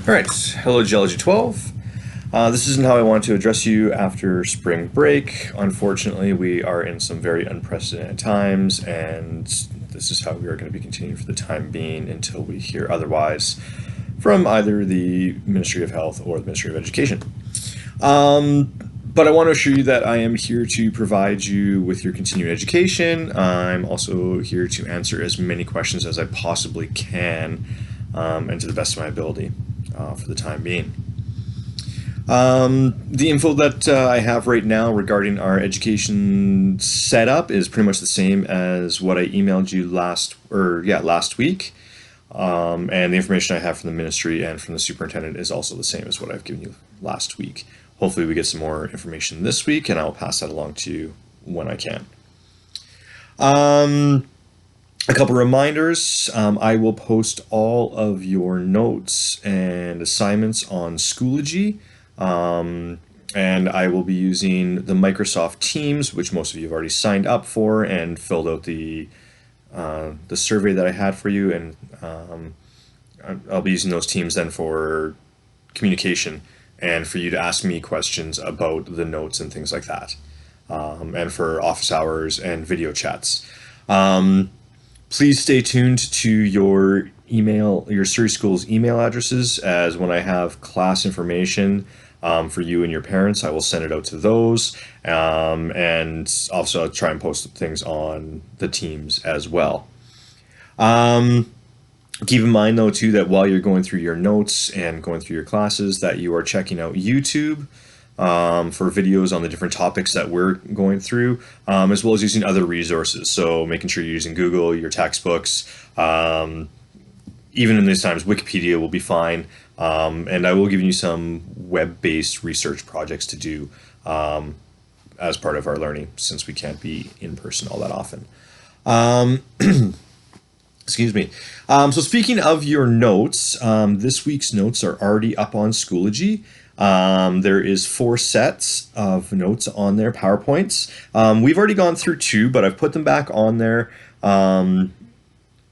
All right, hello Geology 12. This isn't how I want to address you after spring break. Unfortunately, we are in some very unprecedented times, and this is how we are going to be continuing for the time being until we hear otherwise from either the Ministry of Health or the Ministry of Education. But I want to assure you that I am here to provide you with your continuing education. I'm also here to answer as many questions as I possibly can, and to the best of my ability for the time being. The info that I have right now regarding our education setup is pretty much the same as what I emailed you last week. And the information I have from the ministry and from the superintendent is also the same as what I've given you last week. Hopefully we get some more information this week, and I'll pass that along to you when I can. A couple reminders. I will post all of your notes and assignments on Schoology. And I will be using the Microsoft Teams, which most of you have already signed up for and filled out the survey that I had for you, and I'll be using those Teams then for communication and for you to ask me questions about the notes and things like that, and for office hours and video chats. Please stay tuned to your Surrey School's email addresses, as when I have class information for you and your parents, I will send it out to those, and also I'll try and post things on the Teams as well. Keep in mind, though, too, that while you're going through your notes and going through your classes, that you are checking out YouTube for videos on the different topics that we're going through, as well as using other resources. So making sure you're using Google, your textbooks, even in these times, Wikipedia will be fine. And I will give you some web-based research projects to do as part of our learning, since we can't be in person all that often. Excuse me. So speaking of your notes, this week's notes are already up on Schoology. There is 4 sets of notes on there, PowerPoints. We've already gone through 2, but I've put them back on there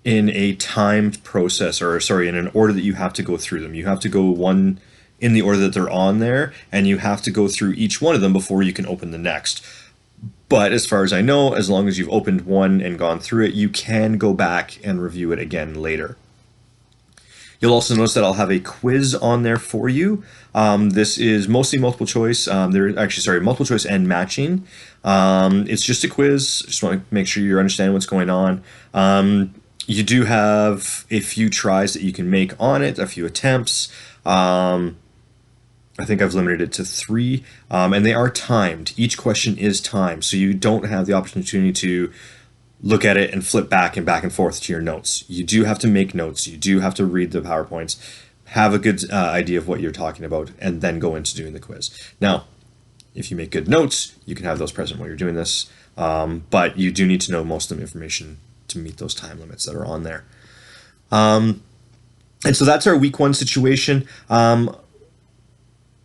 in a timed process, or sorry, in an order that you have to go through them. You have to go one in the order that they're on there, and you have to go through each one of them before you can open the next. But as far as I know, as long as you've opened one and gone through it, you can go back and review it again later. You'll also notice that I'll have a quiz on there for you. This is mostly multiple choice. Multiple choice and matching. It's just a quiz. Just want to make sure you're understanding what's going on. You do have a few tries that you can make on it, a few attempts. I think I've limited it to 3, and they are timed. Each question is timed, so you don't have the opportunity to look at it and flip back and forth to your notes. You do have to make notes. You do have to read the PowerPoints, have a good idea of what you're talking about, and then go into doing the quiz. Now, if you make good notes, you can have those present while you're doing this, but you do need to know most of the information to meet those time limits that are on there. And so that's our week 1 situation.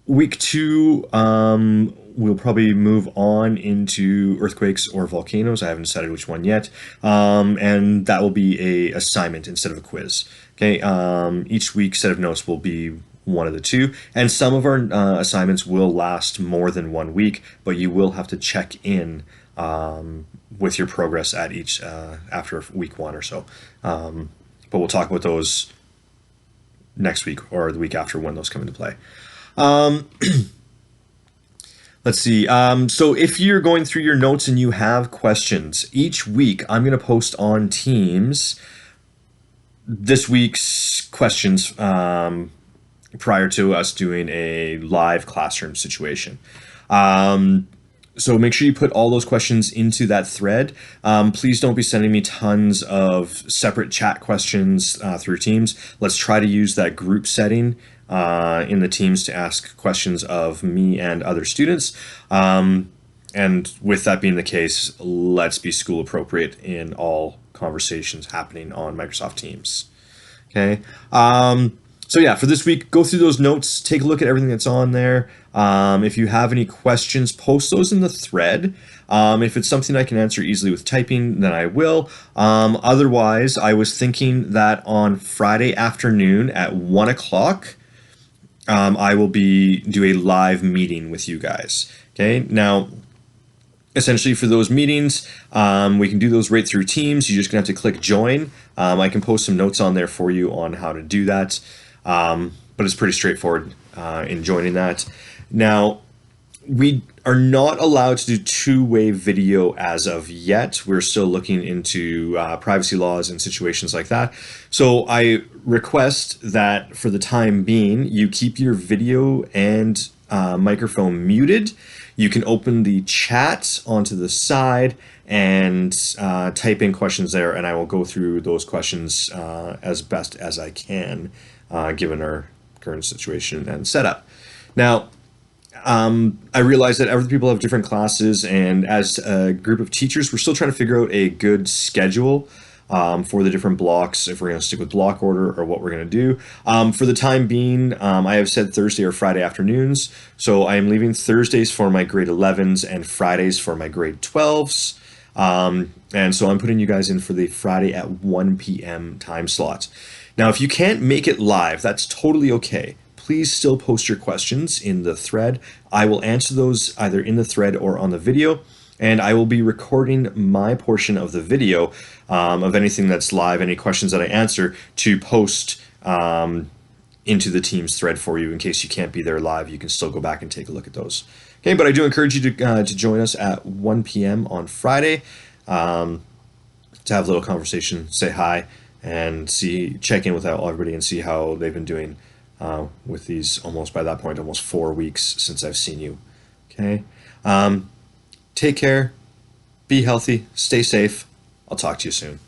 Week 2, we'll probably move on into earthquakes or volcanoes. I haven't decided which one yet. And that will be a assignment instead of a quiz. Okay. Each week set of notes will be one of the 2. And some of our assignments will last more than 1 week, but you will have to check in with your progress at each after week 1 or so. But we'll talk about those next week or the week after when those come into play. Let's see. So if you're going through your notes and you have questions, each week I'm going to post on Teams this week's questions prior to us doing a live classroom situation. So make sure you put all those questions into that thread. Please don't be sending me tons of separate chat questions through Teams. Let's try to use that group setting in the Teams to ask questions of me and other students. And with that being the case, let's be school appropriate in all conversations happening on Microsoft Teams. Okay. So yeah, for this week, go through those notes, take a look at everything that's on there. If you have any questions, post those in the thread. If it's something I can answer easily with typing, then I will. Otherwise, I was thinking that on Friday afternoon at 1 o'clock, I will do a live meeting with you guys. Okay, now essentially for those meetings, we can do those right through Teams. You're just gonna have to click join. I can post some notes on there for you on how to do that, but it's pretty straightforward in joining that. Now, we are not allowed to do two-way video as of yet. We're still looking into privacy laws and situations like that. So I request that for the time being, you keep your video and microphone muted. You can open the chat onto the side and type in questions there, and I will go through those questions as best as I can, given our current situation and setup. Now, I realize that other people have different classes, and as a group of teachers, we're still trying to figure out a good schedule for the different blocks, if we're going to stick with block order or what we're going to do. For the time being, I have said Thursday or Friday afternoons, so I am leaving Thursdays for my grade 11s and Fridays for my grade 12s. And so I'm putting you guys in for the Friday at 1 p.m. time slot. Now, if you can't make it live, that's totally okay. Please still post your questions in the thread. I will answer those either in the thread or on the video, and I will be recording my portion of the video of anything that's live, any questions that I answer, to post into the Teams thread for you in case you can't be there live. You can still go back and take a look at those. Okay, but I do encourage you to join us at 1 p.m. on Friday to have a little conversation, say hi, and check in with everybody and see how they've been doing with these by that point, almost 4 weeks since I've seen you. Okay. Take care, be healthy, stay safe. I'll talk to you soon.